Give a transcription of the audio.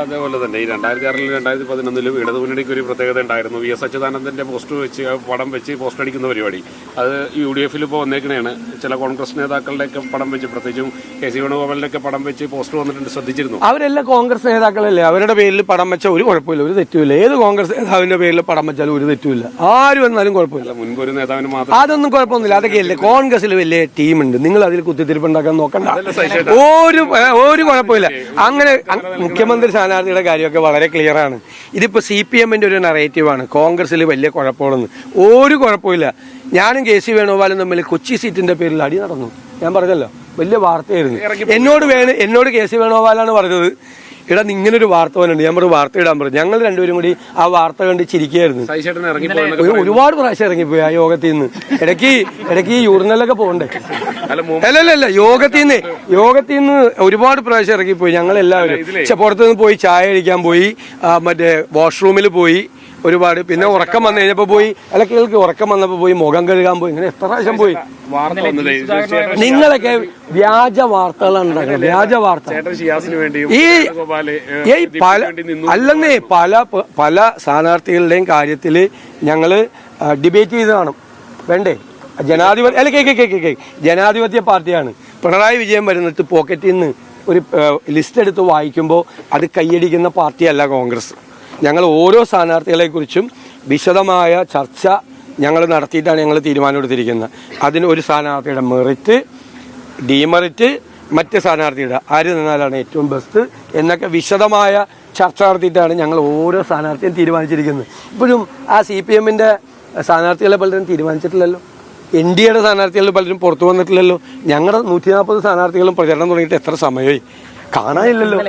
അതേപോലെ തന്നെ ഈ 2006 2011 ഇടതുമുന്നണിക്ക് ഒരു പ്രത്യേകത ഉണ്ടായിരുന്നു. VS അച്യുതാനന്ദന്റെ പടം വെച്ച് പോസ്റ്റർ അടിക്കുന്ന പരിപാടി. അത് UDF ഇപ്പോൾ വന്നേക്കണേയാണ്. ചില കോൺഗ്രസ് നേതാക്കളുടെയൊക്കെ പടം വെച്ച്, പ്രത്യേകിച്ചും KC വേണുഗോപാലിന്റെ പടം വെച്ച് പോസ്റ്റർ വന്നിട്ടുണ്ട്, ശ്രദ്ധിച്ചിരുന്നു. അവരെല്ലാം കോൺഗ്രസ് നേതാക്കളല്ലേ, അവരുടെ പേരിൽ പടം വെച്ചാൽ ഒരു കുഴപ്പമില്ല, ഒരു തെറ്റുമില്ല. ഏത് കോൺഗ്രസ് നേതാവിന്റെ പേരിൽ പടം വെച്ചാലും ഒരു തെറ്റുമില്ല, ആര് വന്നാലും കുഴപ്പമില്ല. മുൻപ് ഒരു നേതാവിന് മാത്രം അതൊന്നും കുഴപ്പമൊന്നുമില്ല. അതൊക്കെയല്ലേ, കോൺഗ്രസിൽ വലിയ ടീമുണ്ട്, നിങ്ങൾ അതിൽ കുത്തിത്തിരിപ്പുണ്ടാക്കാൻ നോക്കണ്ട, ഒരു കുഴപ്പമില്ല. അങ്ങനെ മുഖ്യമന്ത്രി സ്ഥാനാർത്ഥിയുടെ കാര്യമൊക്കെ വളരെ ക്ലിയർ ആണ്. ഇതിപ്പോ CPMന്റെ ഒരു നറേറ്റീവാണ്, കോൺഗ്രസിൽ വലിയ കുഴപ്പമുള്ളെന്ന്. ഒരു കുഴപ്പമില്ല. ഞാനും KC വേണുഗോപാലും തമ്മിൽ കൊച്ചി സീറ്റിന്റെ പേരിൽ അടി നടന്നു. ഞാൻ പറഞ്ഞല്ലോ, വലിയ വാർത്തയായിരുന്നു. എന്നോട് KC വേണുഗോപാലാണ് പറഞ്ഞത്, ഇടാ ഇങ്ങനൊരു വാർത്ത വന്നിട്ടുണ്ട്. ഞാൻ പറഞ്ഞു വാർത്ത ഇടാൻ പറഞ്ഞു. ഞങ്ങൾ രണ്ടുപേരും കൂടി ആ വാർത്ത കണ്ട് ചിരിക്കുകയായിരുന്നു. ഒരുപാട് പ്രാവശ്യം ഇറങ്ങിപ്പോയി ആ യോഗത്തിൽ നിന്ന്. ഇടയ്ക്ക് യൂറിനലൊക്കെ പോകണ്ടേ? അല്ലല്ല, യോഗത്തിൽ നിന്ന് ഒരുപാട് പ്രാവശ്യം ഇറങ്ങിപ്പോയി. ഞങ്ങളെല്ലാവരും പുറത്തുനിന്ന് പോയി ചായ കഴിക്കാൻ പോയി, മറ്റേ വാഷ്റൂമിൽ പോയി ഒരുപാട്. പിന്നെ ഉറക്കം വന്നു കഴിഞ്ഞപ്പോ പോയി, കേൾക്ക് ഉറക്കം വന്നപ്പോ പോയി മുഖം കഴുകാൻ പോയി. ഇങ്ങനെ എത്ര പ്രാവശ്യം പോയി. നിങ്ങളൊക്കെ വ്യാജ വാർത്തകളാണ് ഉണ്ടാക്കുന്നത്, വ്യാജ വാർത്ത. അല്ലെന്നേ, പല സ്ഥാനാർത്ഥികളുടെയും കാര്യത്തില് ഞങ്ങള് ഡിബേറ്റ് ചെയ്ത് കാണും. വേണ്ടേ? ജനാധിപത്യ പാർട്ടിയാണ്. പിണറായി വിജയൻ വരുന്നിട്ട് പോക്കറ്റിൽ നിന്ന് ഒരു ലിസ്റ്റ് എടുത്ത് വായിക്കുമ്പോൾ അത് കൈയടിക്കുന്ന പാർട്ടിയല്ല കോൺഗ്രസ്. ഞങ്ങൾ ഓരോ സ്ഥാനാർത്ഥികളെ കുറിച്ചും വിശദമായ ചർച്ച ഞങ്ങൾ നടത്തിയിട്ടാണ് ഞങ്ങൾ തീരുമാനമെടുത്തിരിക്കുന്നത്. അതിന് ഒരു സ്ഥാനാർത്ഥിയുടെ മെറിറ്റ്, ഡീമെറിറ്റ്, മറ്റ് സ്ഥാനാർത്ഥിയുടെ ആര് നിന്നാലാണ് ഏറ്റവും ബെസ്റ്റ് എന്നൊക്കെ വിശദമായ ചർച്ച നടത്തിയിട്ടാണ് ഞങ്ങൾ ഓരോ സ്ഥാനാർത്ഥിയും തീരുമാനിച്ചിരിക്കുന്നത്. ഇപ്പോഴും ആ CPMന്റെ സ്ഥാനാർത്ഥികളെ പലരും തീരുമാനിച്ചിട്ടില്ലല്ലോ. NDAയുടെ സ്ഥാനാർത്ഥികൾ പലരും പുറത്തു വന്നിട്ടില്ലല്ലോ. ഞങ്ങളുടെ 140 സ്ഥാനാർത്ഥികളും പ്രചരണം തുടങ്ങിയിട്ട് എത്ര സമയമായി? കാണാനില്ലല്ലോ.